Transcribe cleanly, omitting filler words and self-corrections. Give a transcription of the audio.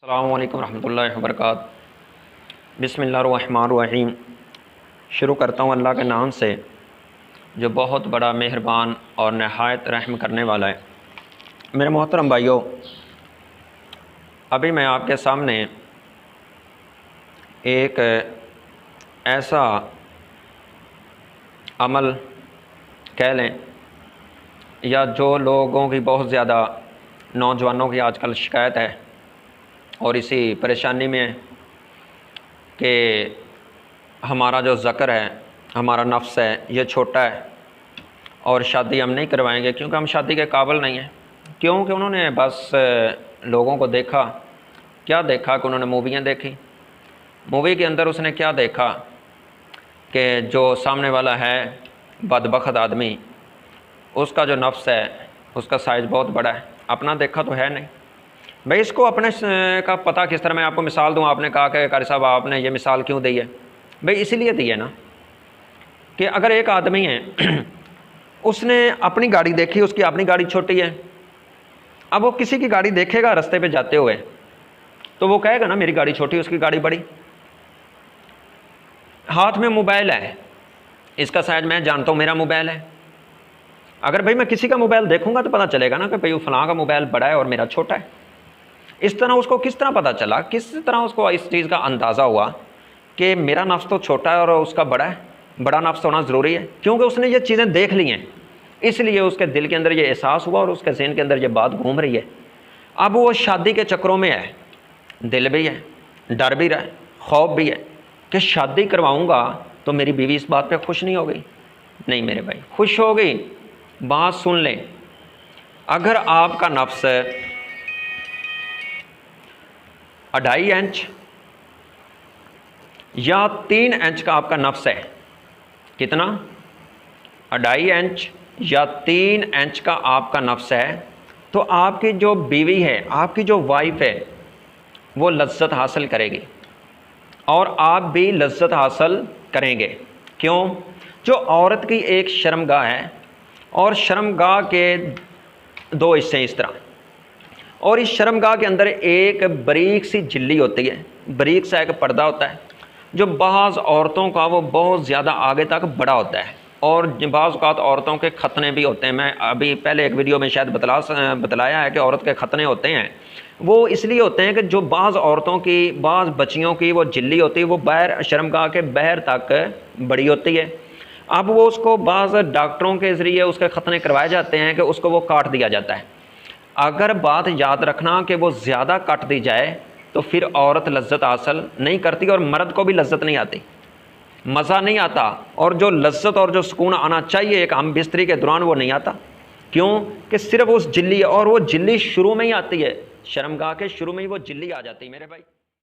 अस्सलामु अलैकुम रहमतुल्लाहि व बरकातहू। बिस्मिल्लाहिर्रहमानिर्रहीम। शुरू करता हूँ अल्लाह के नाम से जो बहुत बड़ा मेहरबान और नहायत रहम करने वाला है। मेरे मोहतरम भाइयों, अभी मैं आपके सामने एक ऐसा अमल कह लें या जो लोगों की बहुत ज़्यादा नौजवानों की आजकल शिकायत है और इसी परेशानी में है कि हमारा जो ज़कर है, हमारा नफ्स है, ये छोटा है और शादी हम नहीं करवाएंगे क्योंकि हम शादी के काबिल नहीं हैं। क्योंकि उन्होंने बस लोगों को देखा, क्या देखा कि उन्होंने मूवियाँ देखी। मूवी के अंदर उसने क्या देखा कि जो सामने वाला है बदबख्त आदमी, उसका जो नफ्स है उसका साइज़ बहुत बड़ा है, अपना देखा तो है नहीं। भाई इसको अपने का पता किस तरह, मैं आपको मिसाल दूं। आपने कहा कि कारी साहब आपने ये मिसाल क्यों दी है? भाई इसीलिए दी है ना कि अगर एक आदमी है उसने अपनी गाड़ी देखी, उसकी अपनी गाड़ी छोटी है, अब वो किसी की गाड़ी देखेगा रास्ते पे जाते हुए तो वो कहेगा ना मेरी गाड़ी छोटी, उसकी गाड़ी बड़ी। हाथ में मोबाइल है, इसका साइज मैं जानता हूँ, मेरा मोबाइल है। अगर भाई मैं किसी का मोबाइल देखूंगा तो पता चलेगा ना कि भाई वो फलां का मोबाइल बड़ा है और मेरा छोटा है। इस तरह उसको किस तरह पता चला, किस तरह उसको इस चीज़ का अंदाज़ा हुआ कि मेरा नफ्स तो छोटा है और उसका बड़ा है? बड़ा नफ्स होना ज़रूरी है क्योंकि उसने ये चीज़ें देख ली हैं, इसलिए उसके दिल के अंदर ये एहसास हुआ और उसके ज़हन के अंदर ये बात घूम रही है। अब वो शादी के चक्करों में है, दिल भी है, डर भी रहा है, खौफ भी है कि शादी करवाऊँगा तो मेरी बीवी इस बात पर खुश नहीं हो गई। नहीं मेरे भाई, खुश हो गई। बात सुन लें, अगर आपका नफ्स 2.5 इंच या 3 इंच का आपका नफ्स है, कितना? 2.5 इंच या 3 इंच का आपका नफ्स है, तो आपकी जो बीवी है, आपकी जो वाइफ है, वो लज्जत हासिल करेगी और आप भी लज्जत हासिल करेंगे। क्यों? जो औरत की एक शर्मगाह है और शर्मगाह के 2 हिस्से इस तरह, और इस शर्मगाह के अंदर एक बारीक सी झिल्ली होती है, बारीक सा एक पर्दा होता है जो बाज़ औरतों का वो बहुत ज़्यादा आगे तक बड़ा होता है और बाज़ औक़ात औरतों के खतने भी होते हैं। मैं अभी पहले एक वीडियो में शायद बतलाया है कि औरत के खतने होते हैं, वो इसलिए होते हैं कि जो बाज़ औरतों की, बाज़ बच्चियों की वो झिल्ली होती है वो बाहर शर्मगाह के बाहर तक बड़ी होती है। अब वो उसको बाज़ डॉक्टरों के ज़रिए उसके खतने करवाए जाते हैं कि उसको वो काट दिया जाता है। अगर बात याद रखना कि वो ज़्यादा काट दी जाए तो फिर औरत लज्जत हासिल नहीं करती और मर्द को भी लज्जत नहीं आती, मज़ा नहीं आता, और जो लज्जत और जो सुकून आना चाहिए एक हम बिस्तरी के दौरान वो नहीं आता। क्यों? कि सिर्फ उस झिल्ली, और वो झिल्ली शुरू में ही आती है, शर्मगाह के शुरू में ही वो झिल्ली आ जाती है मेरे भाई।